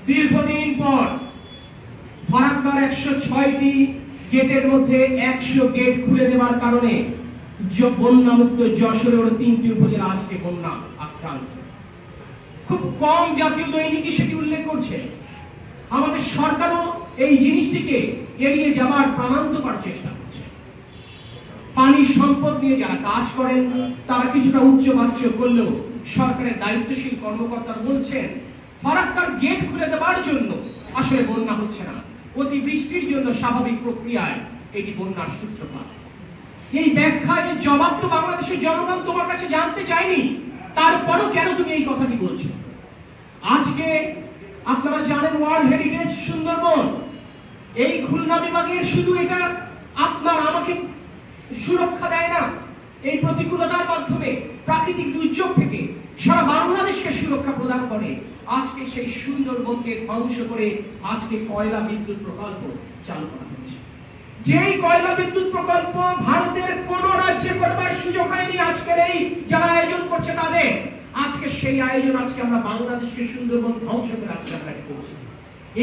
দীর্ঘদিন পর ফারাক্কার 106টি গেটের মধ্যে 100 গেট খুলে দেওয়ার কারণে বন্যামুক্ত যশোরের 3টি উপজেলা আজকে বন্যা আক্রান্ত। খুব কম জাতীয় দৈনিকই সেটি উল্লেখ করছে। আমাদের সরকারও এই জিনিসটিকে এড়িয়ে যাওয়ার প্রাণান্তকর চেষ্টা করছে। পানি সম্পদ নিয়ে যারা কাজ করেন তারা কিছুটা উচ্চবাচ্য করলেও সরকারের দায়িত্বশীল কর্মকর্তারা বলছেন ফারাক্কার গেট খুলে দেওয়ার জন্য আসলে বন্যা হচ্ছে না, অতিবৃষ্টির জন্য স্বাভাবিক প্রক্রিয়ায় এটি বন্যার সূত্রপাত। এই ব্যাখ্যা, এই জবাব তো বাংলাদেশের জনগণ তোমার কাছে জানতে চায়নি, তারপরও কেন তুমি এই কথাটি বলছো? আজকে আপনারা জানেন ওয়ার্ল্ড হেরিটেজ সুন্দরবন, এই খুলনা বিভাগের শুধু এটা আপনার আমাকে সুরক্ষা দেয় না, এই প্রতিকূলতার মাধ্যমে প্রাকৃতিক দুর্যোগ থেকে সারা বাংলাদেশকে সুরক্ষা প্রদান করে। আজকে সেই সুন্দরবনকে ধ্বংস করে আজকে কয়লা বিদ্যুৎ প্রকল্প চালু করা হচ্ছে। যেই কয়লা বিদ্যুৎ প্রকল্প ভারতের কোন রাজ্যে করবার সুযোগ হয়নি, আজকের এই যারা আয়োজন করছে তাদের, আজকে সেই আয়োজন আজকে আমরা বাংলাদেশকে সুন্দরবন ধ্বংস করে আজকে আমরা করছি।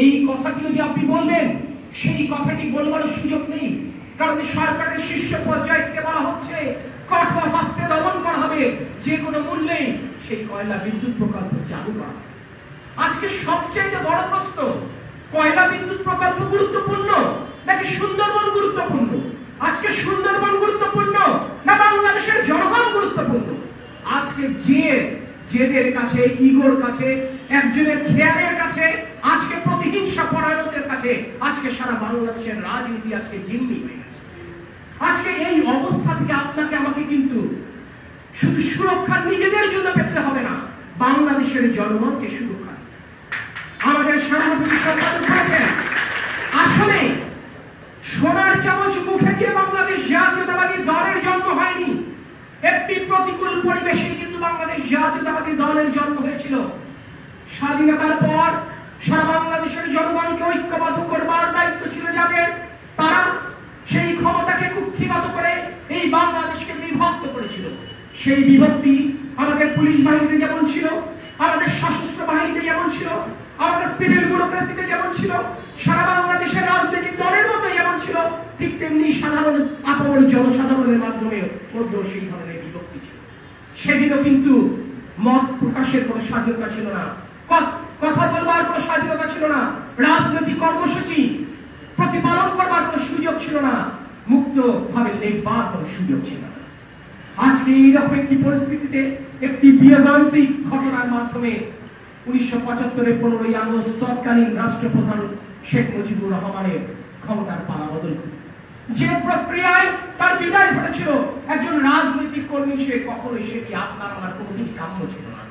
এই কথাটিও যে আপনি বলবেন, সেই কথাটি বলবার সুযোগ নেই, কারণ সরকারের শীর্ষ পর্যায় থেকে বলা হচ্ছে কঠোর হস্তে দমন করা হবে, যে কোনো মূল্যে সেই কয়লা বিদ্যুৎ প্রকল্প চালু করা। আজকে সবচেয়ে বড় প্রশ্ন, কয়লা বিদ্যুৎ প্রকল্প গুরুত্বপূর্ণ নাকি সুন্দরবন গুরুত্বপূর্ণ? আজকে সুন্দরবন গুরুত্বপূর্ণ না বাংলাদেশের জনগণ গুরুত্বপূর্ণ? আজকে জেদের কাছে, ইগোর কাছে, একজনের খেয়ালের কাছে, আজকে প্রতিহিংসা পরায়ণদের কাছে আজকে সারা বাংলাদেশের রাজনীতি আজকে জিম্মি হয়ে গেছে। আজকে এই অবস্থা থেকে আপনাকে আমাকে কিন্তু শুধু সুরক্ষা নিজেদের জন্য পেতে হবে না, বাংলাদেশের জনগণকে সুরক্ষা। আমাদের সাংগঠনিক সম্পাদক বলেছেন, আসলে সোনার চামচ মুখে দিয়ে বাংলাদেশ জাতীয়তাবাদী দলের জন্ম হয়নি, একটি প্রতিকূল পরিবেশে কিন্তু বাংলাদেশ জাতীয়তাবাদী দলের জন্ম হয়েছিল। স্বাধীনতার পর সারা বাংলাদেশের জনগণকে ঐক্যবদ্ধ করবার দায়িত্ব ছিল যাদের, তারা সেই ক্ষমতাকে কুক্ষিগত করে এই বাংলাদেশকে বিভক্ত করেছিল। সেই বিভক্তি আমাদের পুলিশ বাহিনীতে যেমন ছিল, আমাদের সশস্ত্র বাহিনীতে যেমন ছিল, আমাদের সিভিল ব্যুরোক্রেসিতে যেমন ছিল, সারা বাংলাদেশের রাজনৈতিক দলের মতো যেমন ছিল, ঠিক তেমনি সাধারণ আপন জনসাধারণের মাধ্যমে মধ্যেও সেই ধরনের বিভক্তি ছিল। সেদিনও কিন্তু মত প্রকাশের কোনো স্বাধীনতা ছিল না, কথা বলবার কোনো স্বাধীনতা ছিল না, রাজনৈতিক কর্মসূচি প্রতিপালন করবার কোনো সুযোগ ছিল না, মুক্ত ভাবে লেখবার কোনো সুযোগ ছিল না। আজকে এইরকম একটি পরিস্থিতিতে একটি বিয়োগান্তিক ঘটনার মাধ্যমে 1975-এর 15ই আগস্ট তৎকালীন রাষ্ট্রপ্রধান শেখ মুজিবুর রহমানের ক্ষমতার পালাবদল, যে প্রক্রিয়ায় তার বিদায় ঘটেছিল, একজন রাজনৈতিক কর্মী হিসেবে কখনোই সেটি আপনার আমার কোনোদিনই কাম্য ছিল না।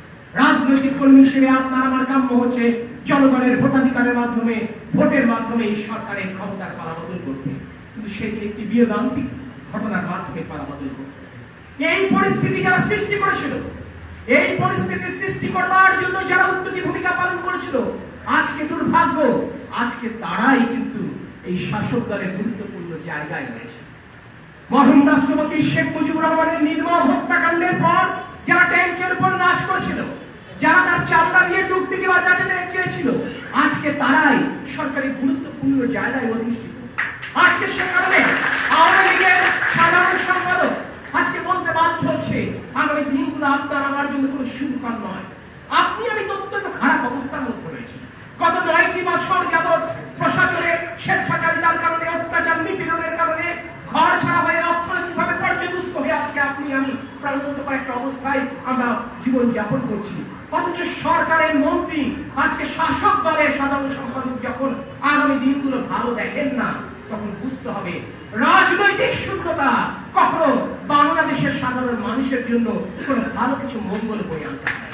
রাজনৈতিক কর্মী হিসেবে আপনার আমার কাম্য হচ্ছে জনগণের ভোটাধিকারের মাধ্যমে, ভোটের মাধ্যমে এই সরকারের ক্ষমতার পালাবদল করতে, কিন্তু সেটি একটি বিয়োগান্তিক ঘটনার মাধ্যমে পালাবদল করতে। এই পরিস্থিতি যারা সৃষ্টি করেছিল, এই পরিস্থিতি সৃষ্টি করবার জন্য যারা উদ্যোগী ভূমিকা পালন করেছিল, আজকে দুর্ভাগ্য, আজকে তারাই কিন্তু এই শাসক দলের গুরুত্বপূর্ণ জায়গায় রয়েছে। মরহুম রাষ্ট্রপতি শেখ মুজিবুর রহমানের নির্মম হত্যাকাণ্ডের পর যারা ট্যাঙ্কের উপর নাচ করেছিল, যারা তার চামড়া দিয়ে ডুবডুবি বাজাতে চেয়েছিল, আজকে তারাই সরকারি গুরুত্বপূর্ণ জায়গায় অধিষ্ঠিত। আজকে সে কারণে আওয়ামী লীগের সাধারণ সম্পাদক আজকে বলতে বাধ্য হচ্ছে, আগামী দিনগুলো আপনার আমার জন্য কোনো সুখকর নয়। আপনি আমি অত্যন্ত খারাপ অবস্থার মধ্যে রয়েছি। গত 9টি বছর যাবৎ প্রশাসনের স্বেচ্ছাচারিতার কারণে, অত্যাচার নিপীড়নের কারণে ঘর ছাড়া হয়ে অর্থনৈতিকভাবে পর্যদুস্ত হয়ে আজকে আপনি আমি প্রাণবন্তকর একটা অবস্থায় আমরা জীবন যাপন করছি। অথচ সরকারের মন্ত্রী, আজকে শাসক দলের সাধারণ সম্পাদক যখন আগামী দিনগুলো ভালো দেখেন না, তখন বুঝতে হবে রাজনৈতিক শূন্যতা কখনো বাংলাদেশের সাধারণ মানুষের জন্য কোনো ভালো কিছু মঙ্গল বয়ে আনতে পারে।